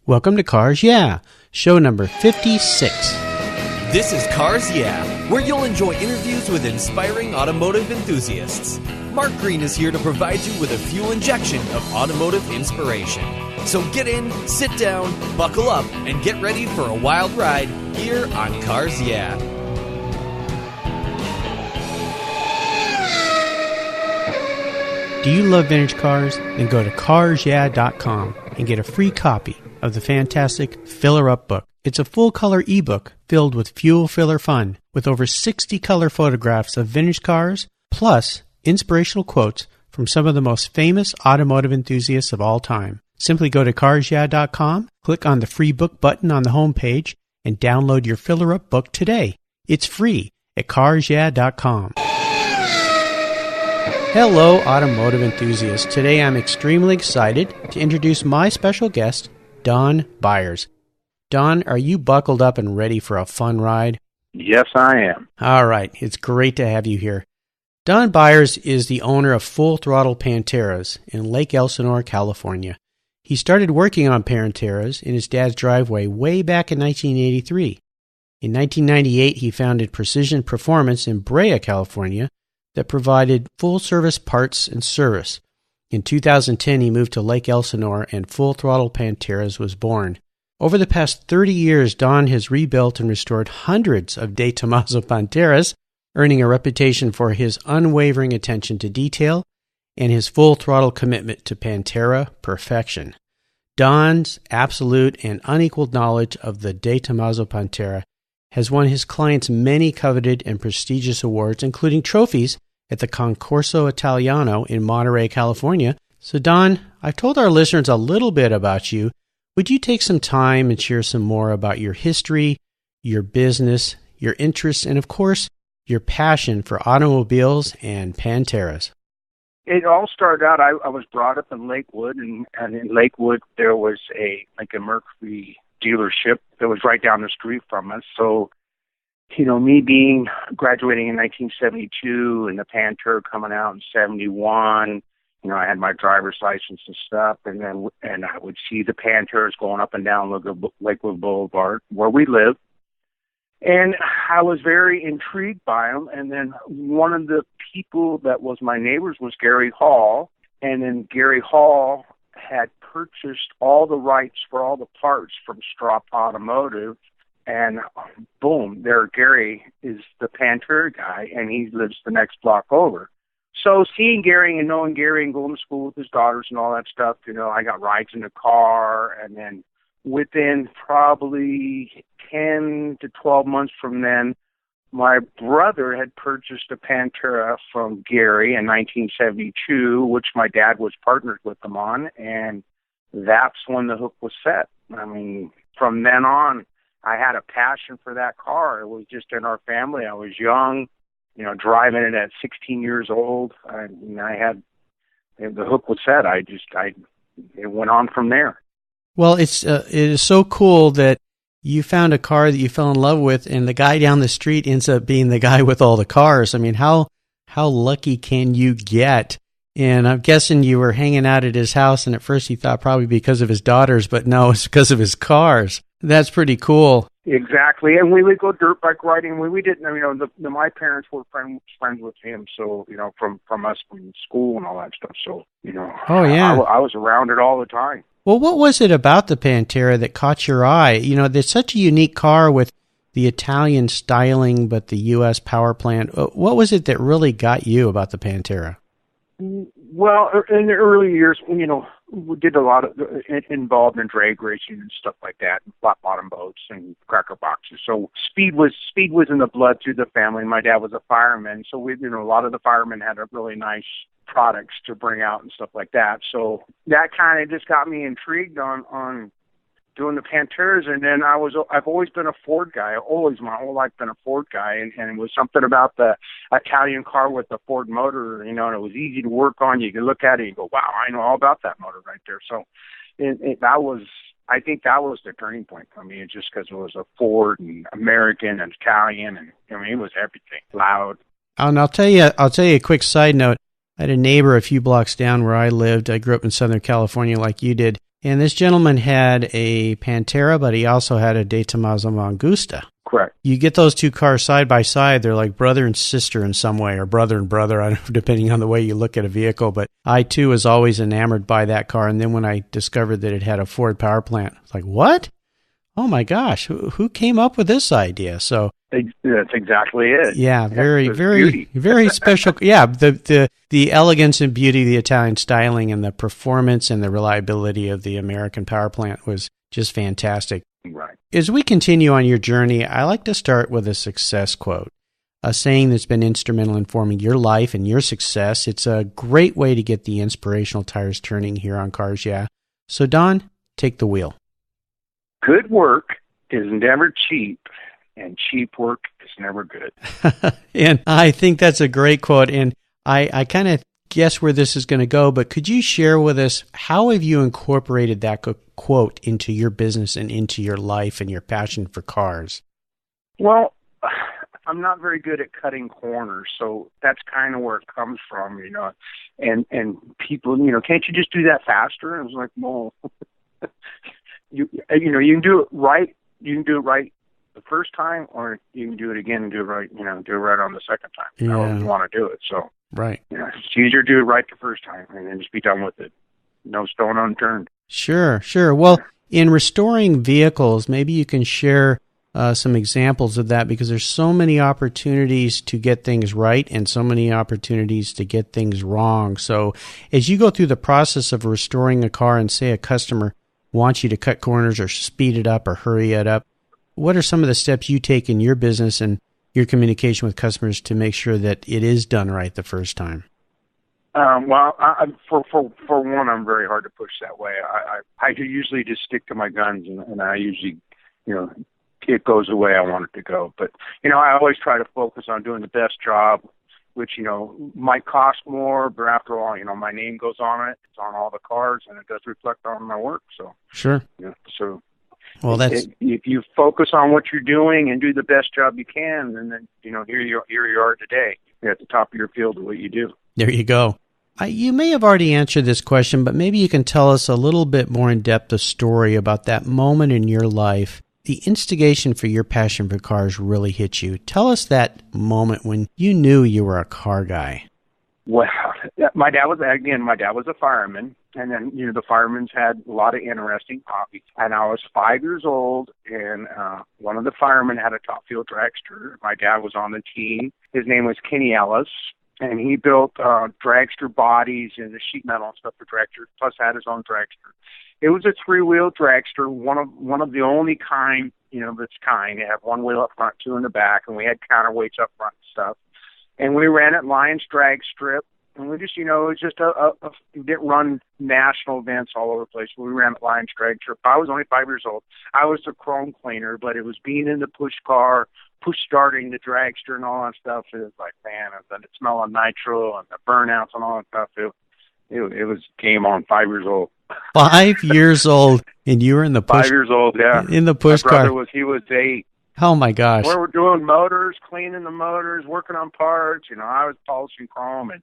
Welcome to Cars Yeah, show number 56. This is Cars Yeah, where you'll enjoy interviews with inspiring automotive enthusiasts. Mark Green is here to provide you with a fuel injection of automotive inspiration. So get in, sit down, buckle up, and get ready for a wild ride here on Cars Yeah. Do you love vintage cars? Then go to carsyeah.com and get a free copy of the fantastic Filler Up book. It's a full-color ebook filled with fuel filler fun, with over 60 color photographs of vintage cars, plus inspirational quotes from some of the most famous automotive enthusiasts of all time. Simply go to carsyeah.com, click on the free book button on the homepage, and download your Filler Up book today. It's free at carsyeah.com. Hello, automotive enthusiasts. Today I'm extremely excited to introduce my special guest, Don Byars. Don, are you buckled up and ready for a fun ride? Yes, I am. All right. It's great to have you here. Don Byars is the owner of Throttle Panteras in Lake Elsinore, California. He started working on Panteras in his dad's driveway way back in 1983. In 1998, he founded Precision Pro-Formance in Brea, California, that provided full-service parts and service. In 2010, he moved to Lake Elsinore, and Throttle Panteras was born. Over the past 30 years, Don has rebuilt and restored hundreds of DeTomaso Panteras, earning a reputation for his unwavering attention to detail and his full-throttle commitment to Pantera perfection. Don's absolute and unequaled knowledge of the DeTomaso Pantera has won his clients many coveted and prestigious awards, including trophies at the Concorso Italiano in Monterey, California. So Don, I've told our listeners a little bit about you. Would you take some time and share some more about your history, your business, your interests, and of course, your passion for automobiles and Panteras? It all started out, I was brought up in Lakewood, and in Lakewood there was a Mercury dealership that was right down the street from us. So, me being graduating in 1972 and the Pantera coming out in 71, I had my driver's license and stuff, and I would see the Panteras going up and down Lakewood Boulevard where we live. And I was very intrigued by them. And then one of the people that was my neighbors was Gary Hall. And then Gary Hall had purchased all the rights for all the parts from Strop Automotive. And boom, there Gary is the Pantera guy, and he lives the next block over. So seeing Gary and knowing Gary and going to school with his daughters and all that stuff, I got rides in the car. And then within probably 10 to 12 months from then, my brother had purchased a Pantera from Gary in 1972, which my dad was partnered with him on, and that's when the hook was set. From then on, I had a passion for that car. It was just in our family. I was young, driving it at 16 years old. The hook was set. It went on from there. Well, it is so cool that you found a car that you fell in love with, and the guy down the street ends up being the guy with all the cars. How lucky can you get? And I'm guessing you were hanging out at his house, and at first you thought probably because of his daughters, but no, it's because of his cars. That's pretty cool. Exactly. And we would go dirt bike riding. We didn't, my parents were friends with him, so, from us from school and all that stuff. So, Oh, yeah. I was around it all the time. Well, what was it about the Pantera that caught your eye? There's such a unique car with the Italian styling, but the U.S. power plant. What was it that really got you about the Pantera? Well, in the early years, we did a lot of involved in drag racing and stuff like that, and flat bottom boats and cracker boxes. So speed was in the blood through the family. My dad was a fireman, so a lot of the firemen had a really nice products to bring out and stuff like that. So that kind of just got me intrigued on doing the Panteras. And then I've always been a Ford guy. My whole life been a Ford guy. And it was something about the Italian car with the Ford motor, and it was easy to work on. You could look at it and go, wow, I know all about that motor right there. So I think that was the turning point for me. It's just because it was a Ford and American and Italian, and it was everything, loud. And I'll tell you a quick side note. I had a neighbor a few blocks down where I lived. I grew up in Southern California like you did. And this gentleman had a Pantera, but he also had a DeTomaso Mangusta. Correct. You get those two cars side by side, they're like brother and sister in some way, or brother and brother, I don't know, depending on the way you look at a vehicle. But I, too, was always enamored by that car. And then when I discovered that it had a Ford power plant, I was like, what? Oh, my gosh, who came up with this idea? So that's exactly it. Yeah, very special. Yeah, the elegance and beauty of the Italian styling and the performance and the reliability of the American power plant was just fantastic. Right. As we continue on your journey, I like to start with a success quote, a saying that's been instrumental in forming your life and your success. It's a great way to get the inspirational tires turning here on Cars Yeah. So, Don, take the wheel. Good work is never cheap, and cheap work is never good. And I think that's a great quote, and I kind of guess where this is going to go, but could you share with us, how have you incorporated that quote into your business and into your life and your passion for cars? Well, I'm not very good at cutting corners, so that's kind of where it comes from, and people, can't you just do that faster? And I was like, well, you can do it right. You can do it right the first time, or you can do it again and do it right, do it right on the second time. Yeah. I don't want to do it, so. Right. It's easier to do it right the first time and then just be done with it. No stone unturned. Sure. Well, in restoring vehicles, maybe you can share some examples of that, because there's so many opportunities to get things right and so many opportunities to get things wrong. So as you go through the process of restoring a car and say a customer wants you to cut corners or speed it up or hurry it up, what are some of the steps you take in your business and your communication with customers to make sure that it is done right the first time? Well, for one, I'm very hard to push that way. I usually just stick to my guns, and I usually, it goes the way I want it to go. But, I always try to focus on doing the best job, which, might cost more, but after all, my name goes on it. It's on all the cars, and it does reflect on my work. So sure. So. Well, if you focus on what you're doing and do the best job you can, and then here you are today. You're at the top of your field of what you do. There you go. You may have already answered this question, but maybe you can tell us a little bit more in depth a story about that moment in your life. The instigation for your passion for cars really hit you. Tell us that moment when you knew you were a car guy. Well, my dad was a fireman, and then, the firemen's had a lot of interesting hobbies. And I was 5 years old, and one of the firemen had a top fuel dragster. My dad was on the team. His name was Kenny Ellis, and he built dragster bodies and the sheet metal and stuff for dragster, plus had his own dragster. It was a three-wheel dragster, one of the only kind, of its kind. It had one wheel up front, two in the back, and we had counterweights up front and stuff. And we ran at Lions Drag Strip, and we just, it was just we didn't run national events all over the place. We ran at Lions Drag Strip. I was only 5 years old. I was the chrome cleaner, but it was being in the push car, push starting the dragster and all that stuff. It was like, man, and it smelled of nitro and the burnouts and all that stuff. It was game on. 5 years old. 5 years old, and you were in the push. 5 years old, yeah. In the push My car. brother he was 8. Oh my gosh. We were doing motors, cleaning the motors, working on parts. I was polishing chrome and,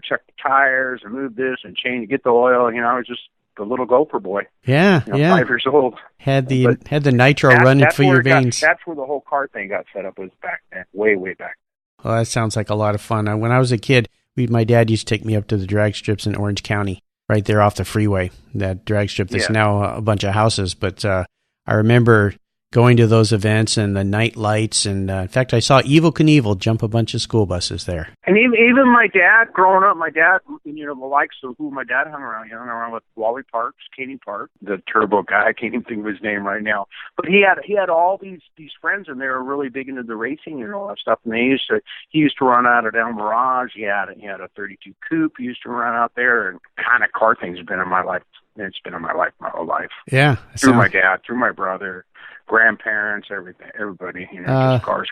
check the tires and move this and change, get the oil. I was just the little gopher boy. Yeah, 5 years old. Had the nitro running through your veins. That's where the whole car thing got set up, was back then, way, way back. Well, that sounds like a lot of fun. When I was a kid, my dad used to take me up to the drag strips in Orange County, right there off the freeway, that drag strip that's now a bunch of houses. But I remember going to those events and the night lights. And in fact, I saw Evel Knievel jump a bunch of school buses there. And even my dad, growing up, the likes of who my dad hung around. He hung around with Wally Parks, Kenny Park, the turbo guy. I can't even think of his name right now. But he had all these friends, and they were really big into the racing and all that stuff. And he used to run out of down Mirage. He had a 32 coupe. He used to run out there, and kind of car things have been in my life. It's been in my life my whole life. Yeah. Through my dad, through my brother, grandparents, everybody, just cars.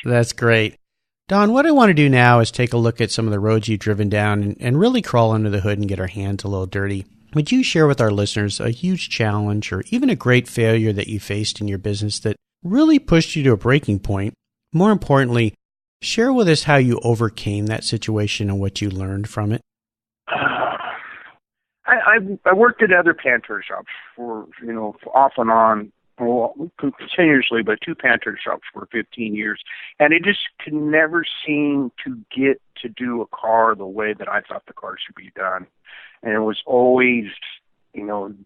That's great. Don, what I want to do now is take a look at some of the roads you've driven down and really crawl under the hood and get our hands a little dirty. Would you share with our listeners a huge challenge or even a great failure that you faced in your business that really pushed you to a breaking point? More importantly, share with us how you overcame that situation and what you learned from it. I worked at other Pantera shops for, off and on, well, continuously, but 2 Pantera shops for 15 years. And it just could never seem to get to do a car the way that I thought the car should be done. And it was always,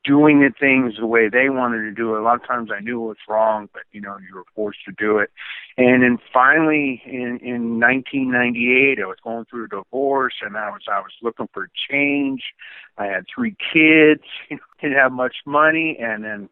doing the things the way they wanted to do it. A lot of times I knew it was wrong, but, you were forced to do it. And then finally in 1998, I was going through a divorce, and I was looking for change. I had 3 kids, didn't have much money, and then,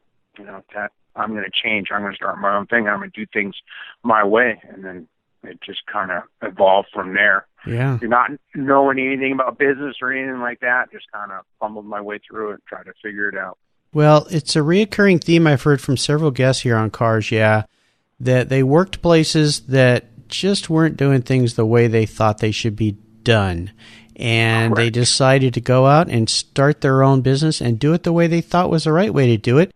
that I'm going to change. I'm going to start my own thing. I'm going to do things my way. And then it just kind of evolved from there. Yeah. You're not knowing anything about business or anything like that. Just kind of fumbled my way through it, tried to figure it out. Well, it's a reoccurring theme I've heard from several guests here on Cars Yeah, that they worked places that just weren't doing things the way they thought they should be done. And They decided to go out and start their own business and do it the way they thought was the right way to do it.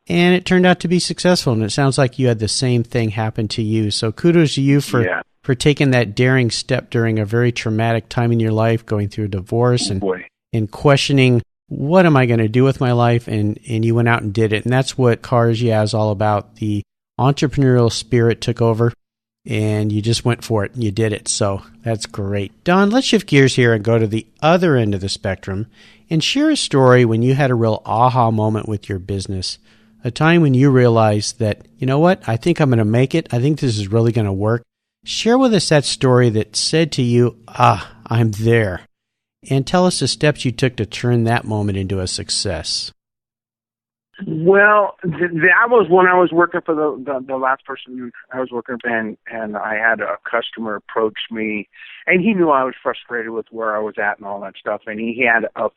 And it turned out to be successful. And it sounds like you had the same thing happen to you. So kudos to you for taking that daring step during a very traumatic time in your life, going through a divorce and questioning, what am I going to do with my life? And you went out and did it. And that's what Cars Yeah is all about. The entrepreneurial spirit took over, and you just went for it, and you did it. So that's great. Don, let's shift gears here and go to the other end of the spectrum and share a story when you had a real aha moment with your business, a time when you realized that, you know what, I think I'm going to make it. I think this is really going to work. Share with us that story that said to you, I'm there. And tell us the steps you took to turn that moment into a success. Well, that was when I was working for the last person I was working for, and I had a customer approach me, and he knew I was frustrated with where I was at and all that stuff, and he had a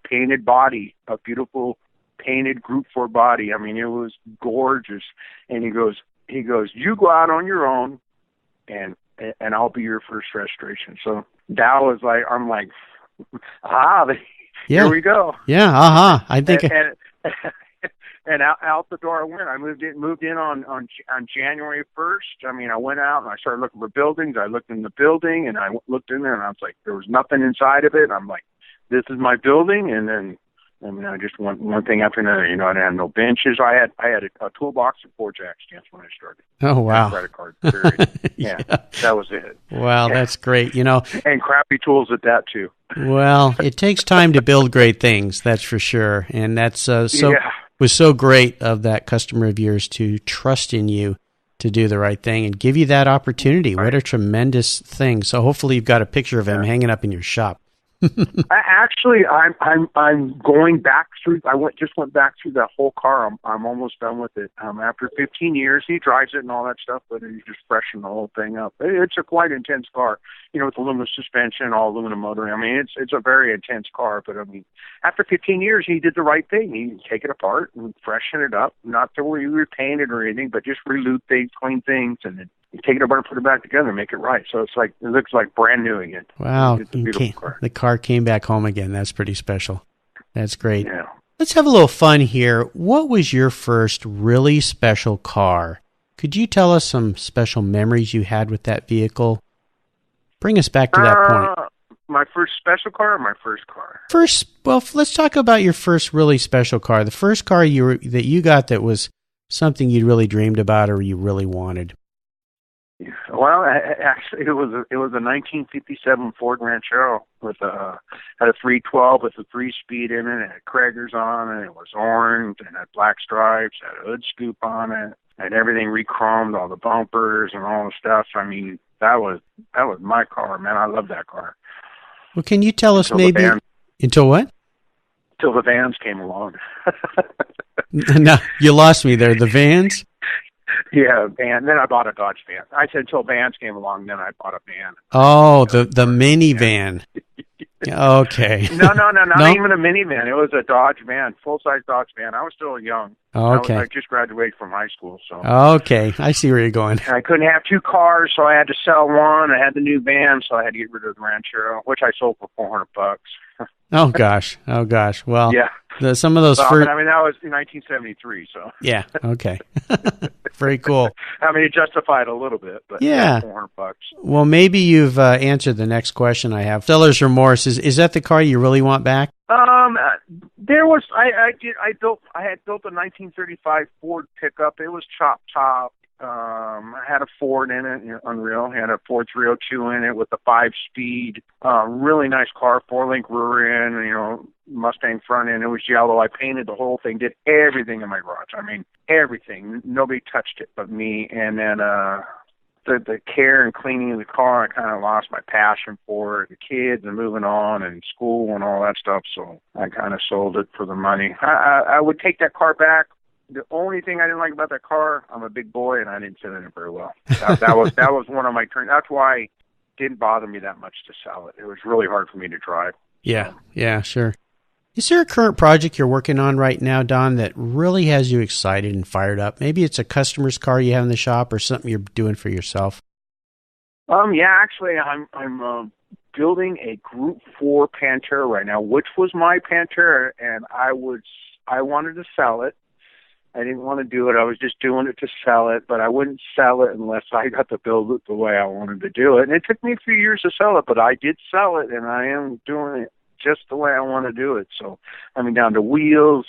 painted body, a beautiful painted Group 4 body. I mean, it was gorgeous. And he goes, you go out on your own, and I'll be your first restoration. So that was like, I'm like, here we go. Yeah, I think. And out the door I went. I moved in on January 1st. I mean, I went out and I started looking for buildings. I looked in the building and I looked in there and I was like, there was nothing inside of it. I'm like, this is my building. And then, I just went one thing after another. I didn't have no benches. I had a toolbox and 4 jack stands when I started. Oh, wow. Credit card, period. Yeah, that was it. Wow, that's great. And crappy tools at that, too. Well, it takes time to build great things, that's for sure. And that's was so great of that customer of yours to trust in you to do the right thing and give you that opportunity. Right. What a tremendous thing. So hopefully you've got a picture of him hanging up in your shop. I'm going back through. Just went back through that whole car. I'm almost done with it. After 15 years, he drives it and all that stuff, but he's just freshened the whole thing up. It's a quite intense car, with aluminum suspension, all aluminum motoring. I mean, it's a very intense car. But I mean, after 15 years, he did the right thing. He take it apart and freshen it up, not to where you repaint it or anything, but just relute things, clean things, and then you take it apart and put it back together and make it right. So it looks like brand new again. Wow. It's a beautiful car. The car came back home again. That's pretty special. That's great. Yeah. Let's have a little fun here. What was your first really special car? Could you tell us some special memories you had with that vehicle? Bring us back to that point. My first special car or my first car? Let's talk about your first really special car. The first car that you got that was something you really dreamed about or you really wanted. Well, actually, it was a 1957 Ford Ranchero had a 312 with a 3-speed in it. It had Krager's on it. It was orange and had black stripes. Had a hood scoop on it. Had everything re-chromed, all the bumpers and all the stuff. I mean, that was my car, man. I love that car. Well, can you tell us until what? Until the vans came along. No, you lost me there. The vans? Yeah, van. Then I bought a Dodge van. I said until vans came along, then I bought a van. Oh, the minivan. Okay. No, not even a minivan. It was a Dodge van, full-size Dodge van. I was still young. Okay. I just graduated from high school. So. Okay, I see where you're going. I couldn't have 2 cars, so I had to sell one. I had the new van, so I had to get rid of the Ranchero, which I sold for $400. Oh gosh. Well, yeah. Some of those that was in 1973. So. Yeah. Okay. Very cool. I mean, it justified a little bit, but yeah, $400. Well, maybe you've answered the next question I have. Seller's remorse, is that the car you really want back? There was I had built a 1935 Ford pickup. It was chop top. I had a Ford in it, unreal. Had a Ford 302 in it with a 5-speed, really nice car, 4-link rear end, Mustang front end. It was yellow. I painted the whole thing, did everything in my garage. I mean, everything. Nobody touched it but me. And then the care and cleaning of the car, I kind of lost my passion for it. The kids and moving on and school and all that stuff, so I kind of sold it for the money. I would take that car back. The only thing I didn't like about that car, I'm a big boy and I didn't sit in it very well. That was one of my turns. That's why it didn't bother me that much to sell it. It was really hard for me to drive. Yeah, sure. Is there a current project you're working on right now, Don, that really has you excited and fired up? Maybe it's a customer's car you have in the shop or something you're doing for yourself. Yeah, actually, I'm building a Group 4 Pantera right now, which was my Pantera, and I wanted to sell it. I didn't want to do it. I was just doing it to sell it, but I wouldn't sell it unless I got to build it the way I wanted to do it. And it took me a few years to sell it, but I did sell it, and I am doing it just the way I want to do it. So, down to wheels.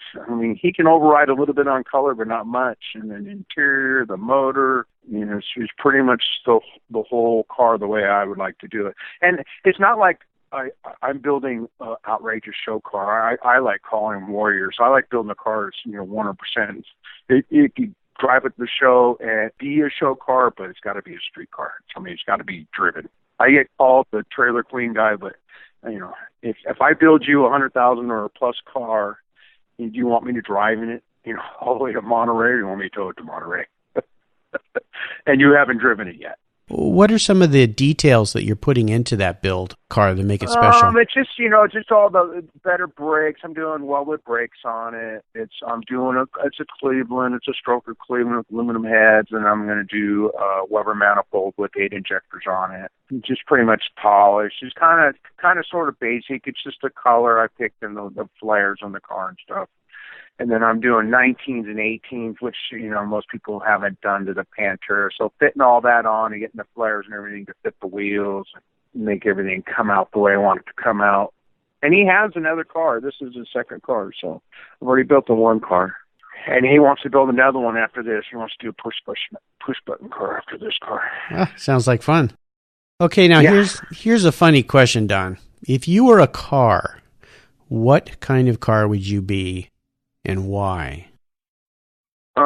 He can override a little bit on color, but not much. And then interior, the motor, it's pretty much still the whole car the way I would like to do it. And it's not like I'm building an outrageous show car. I like calling them warriors. I like building a car that's 100%. It can drive it to the show and be a show car, but it's got to be a street car. It's got to be driven. I get called the trailer queen guy, but if I build you $100,000 or a plus car, do you want me to drive in it, all the way to Monterey, or do you want me to tow it to Monterey? And you haven't driven it yet. What are some of the details that you're putting into that build car to make it special? It's just all the better brakes. I'm doing welded brakes on it. It's a Cleveland. It's a stroker Cleveland with aluminum heads, and I'm going to do a Weber manifold with 8 injectors on it. Just pretty much polished. It's kind of sort of basic. It's just the color I picked and the flares on the car and stuff. And then I'm doing 19s and 18s, which, most people haven't done to the Pantera. So fitting all that on and getting the flares and everything to fit the wheels and make everything come out the way I want it to come out. And he has another car. This is his second car. So I've already built the one car. And he wants to build another one after this. He wants to do a push-button car after this car. Sounds like fun. Okay, now here's a funny question, Don. If you were a car, what kind of car would you be? And why? I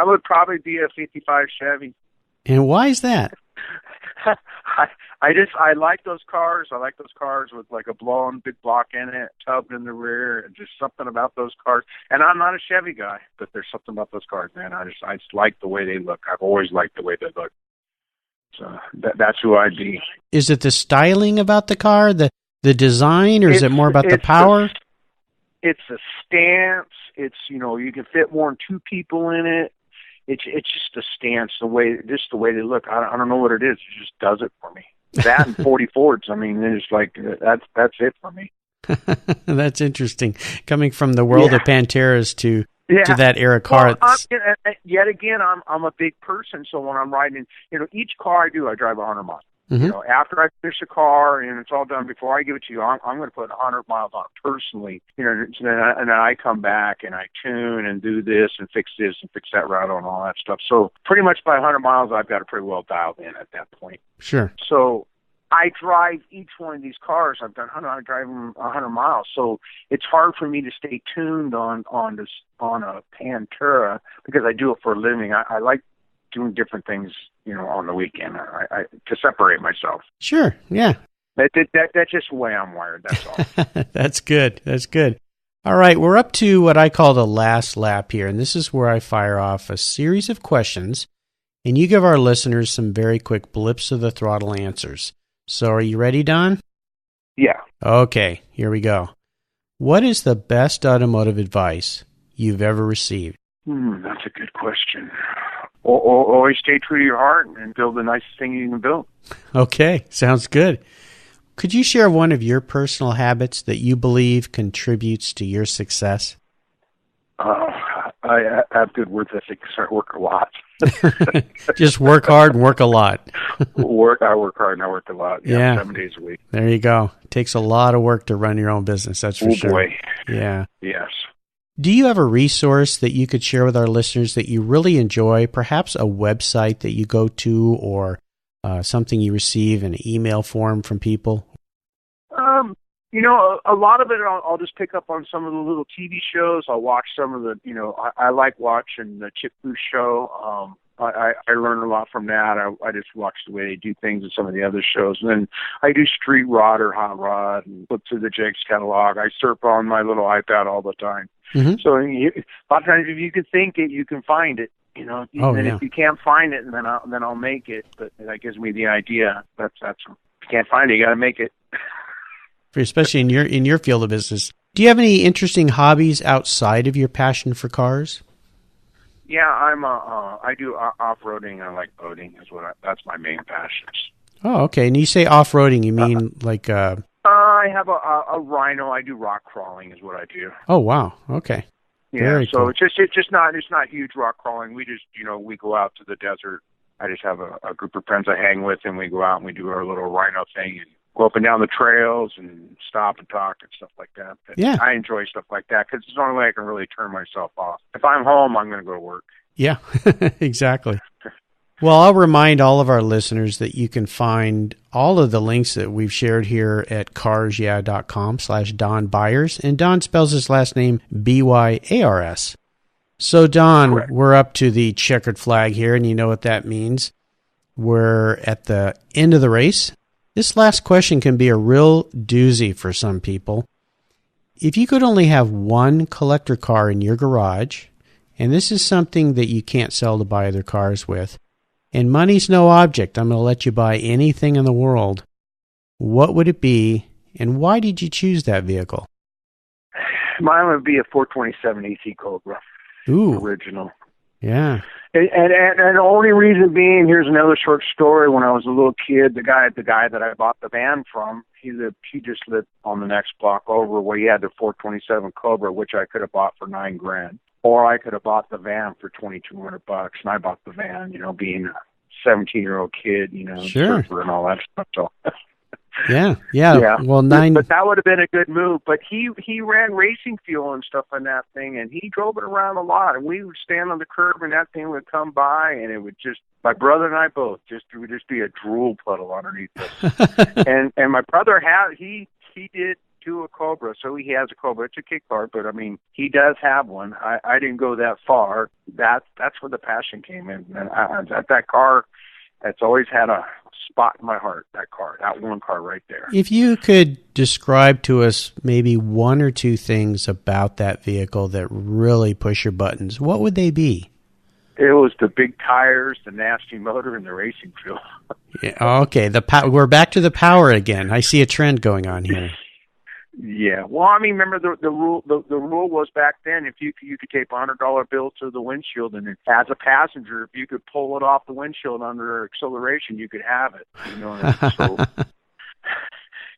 would probably be a 55 Chevy. And why is that? I like those cars. I like those cars with like a blown big block in it, tub in the rear, and just something about those cars. And I'm not a Chevy guy, but there's something about those cars, man. I just like the way they look. I've always liked the way they look. So that's who I'd be. Is it the styling about the car, the design, or is it more about the power? It's a stance. It's, you can fit more than 2 people in it. It's just a stance, the way they look. I don't know what it is. It just does it for me. That and 40 Fords. It's like, that's it for me. That's interesting. Coming from the world of Panteras to that era car. Well, yet again, I'm a big person. So when I'm riding, each car I do, I drive 100 miles. Mm-hmm. After I finish a car and it's all done, before I give it to you, I'm going to put 100 miles on it personally. And then I come back and I tune and do this and fix that rattle and all that stuff. So pretty much by 100 miles, I've got it pretty well dialed in at that point. Sure. So I drive each one of these cars. I drive them 100 miles. So it's hard for me to stay tuned on a Pantera because I do it for a living. I like doing different things, on the weekend, I to separate myself. Sure, yeah. That's just the way I'm wired, that's all. That's good. All right, we're up to what I call the last lap here, and this is where I fire off a series of questions, and you give our listeners some very quick blips of the throttle answers. So are you ready, Don? Yeah. Okay, here we go. What is the best automotive advice you've ever received? That's a good question. Always stay true to your heart and build the nicest thing you can build. Okay, sounds good. Could you share one of your personal habits that you believe contributes to your success? I have good work ethic, so I work a lot. Just work hard and work a lot. I work hard and I work a lot. Yeah. 7 days a week. There you go. It takes a lot of work to run your own business, that's for sure. Oh, boy. Yeah. Yes. Do you have a resource that you could share with our listeners that you really enjoy? Perhaps a website that you go to, or something you receive in an email form from people? A lot of it I'll just pick up on some of the little TV shows. I'll watch some of the, I like watching the Chip Booth show. I learn a lot from that. I just watch the way they do things in some of the other shows. And then I do street rod or hot rod and look through the Jake's catalog. I surf on my little iPad all the time. Mm-hmm. So a lot of times if you can think it, you can find it. If you can't find it, then I'll make it. But that gives me the idea. That's if you can't find it, you got to make it. Especially in your field of business. Do you have any interesting hobbies outside of your passion for cars? Yeah, I do off-roading. I like boating. That's my main passion. Oh, okay. And you say off-roading, you mean like? I have a Rhino. I do rock crawling, is what I do. Oh, wow. Okay. Yeah. Very so cool. it's not huge rock crawling. We just we go out to the desert. I just have a group of friends I hang with, and we go out and we do our little Rhino thing and go up and down the trails and stop and talk and stuff like that. But yeah. I enjoy stuff like that because it's the only way I can really turn myself off. If I'm home, I'm going to go to work. Yeah, exactly. Well, I'll remind all of our listeners that you can find all of the links that we've shared here at carsyeah.com/Don Byars. And Don spells his last name Byars. So, Don, correct. We're up to the checkered flag here, and you know what that means. We're at the end of the race. This last question can be a real doozy for some people. If you could only have one collector car in your garage, and this is something that you can't sell to buy other cars with, and money's no object, I'm going to let you buy anything in the world, what would it be, and why did you choose that vehicle? Mine would be a 427 AC Cobra. Ooh. Original. Yeah. And the only reason being, here's another short story. When I was a little kid, the guy that I bought the van from, he just lived on the next block over, where he had the 427 Cobra, which I could have bought for $9,000, or I could have bought the van for $2,200, and I bought the van. Being a 17-year-old kid, sure, surfer and all that stuff. So. Yeah. Well, but that would have been a good move. But he ran racing fuel and stuff on that thing, and he drove it around a lot. And we would stand on the curb, and that thing would come by, and it would just, my brother and I both, it would just be a drool puddle underneath us. and my brother he did do a Cobra, so he has a Cobra. It's a kick car, but I mean, he does have one. I didn't go that far. That's where the passion came in. And that car, it's always had a spot in my heart, that one car right there. If you could describe to us maybe one or two things about that vehicle that really push your buttons, what would they be? It was the big tires, the nasty motor, and the racing fuel. Yeah, okay, we're back to the power again. I see a trend going on here. Yeah, well, I mean, remember the rule. The rule was back then, if you could tape a $100 bill to the windshield, and as a passenger, if you could pull it off the windshield under acceleration, you could have it.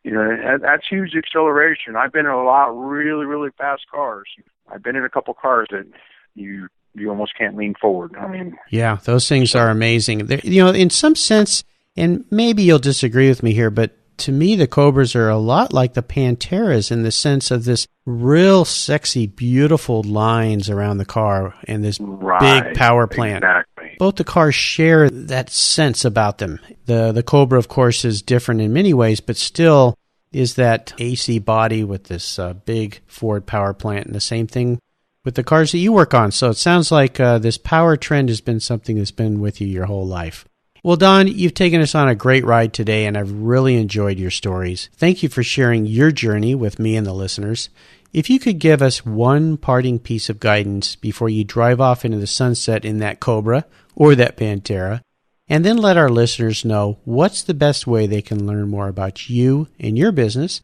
That's huge acceleration. I've been in a lot of really, really fast cars. I've been in a couple cars that you almost can't lean forward. I mean, yeah, those things are amazing. In some sense, and maybe you'll disagree with me here, but to me, the Cobras are a lot like the Panteras in the sense of this real sexy, beautiful lines around the car and this big power plant. Exactly. Both the cars share that sense about them. The Cobra, of course, is different in many ways, but still is that AC body with this big Ford power plant, and the same thing with the cars that you work on. So it sounds like this power trend has been something that's been with you your whole life. Well, Don, you've taken us on a great ride today, and I've really enjoyed your stories. Thank you for sharing your journey with me and the listeners. If you could give us one parting piece of guidance before you drive off into the sunset in that Cobra or that Pantera, and then let our listeners know what's the best way they can learn more about you and your business,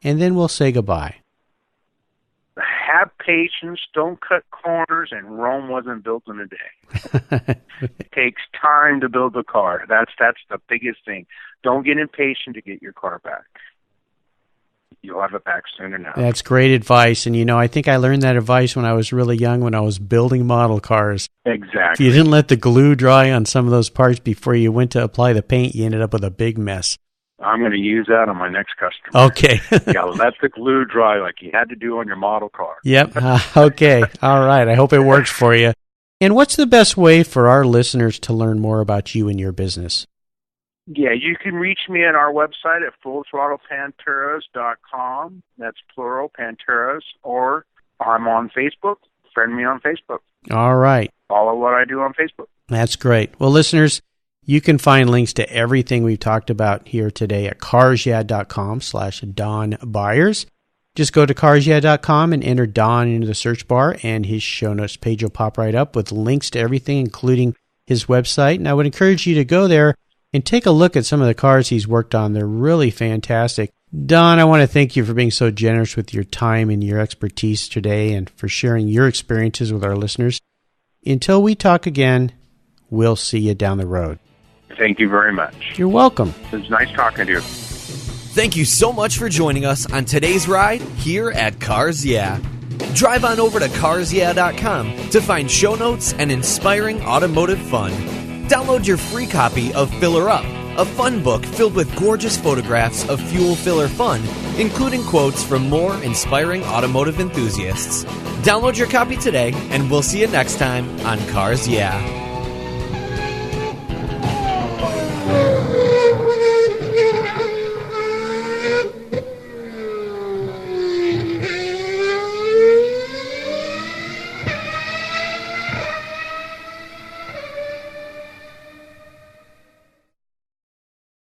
and then we'll say goodbye. Have patience, don't cut corners, and Rome wasn't built in a day. It takes time to build a car. That's the biggest thing. Don't get impatient to get your car back. you'll have it back soon enough. That's great advice. And, I think I learned that advice when I was really young, when I was building model cars. Exactly. If you didn't let the glue dry on some of those parts before you went to apply the paint, you ended up with a big mess. I'm going to use that on my next customer. Okay. Yeah, let the glue dry like you had to do on your model car. Yep. Okay. All right. I hope it works for you. And what's the best way for our listeners to learn more about you and your business? Yeah, you can reach me at our website at full-throttlepanteras.com. That's plural, Panteras. Or I'm on Facebook. Friend me on Facebook. All right. Follow what I do on Facebook. That's great. Well, listeners, you can find links to everything we've talked about here today at carsyeah.com/DonByars. Just go to carsyeah.com and enter Don into the search bar, and his show notes page will pop right up with links to everything, including his website. And I would encourage you to go there and take a look at some of the cars he's worked on. They're really fantastic. Don, I want to thank you for being so generous with your time and your expertise today and for sharing your experiences with our listeners. Until we talk again, we'll see you down the road. Thank you very much. You're welcome. It was nice talking to you. Thank you so much for joining us on today's ride here at Cars Yeah. Drive on over to carsyeah.com to find show notes and inspiring automotive fun. Download your free copy of Filler Up, a fun book filled with gorgeous photographs of fuel filler fun, including quotes from more inspiring automotive enthusiasts. Download your copy today, and we'll see you next time on Cars Yeah.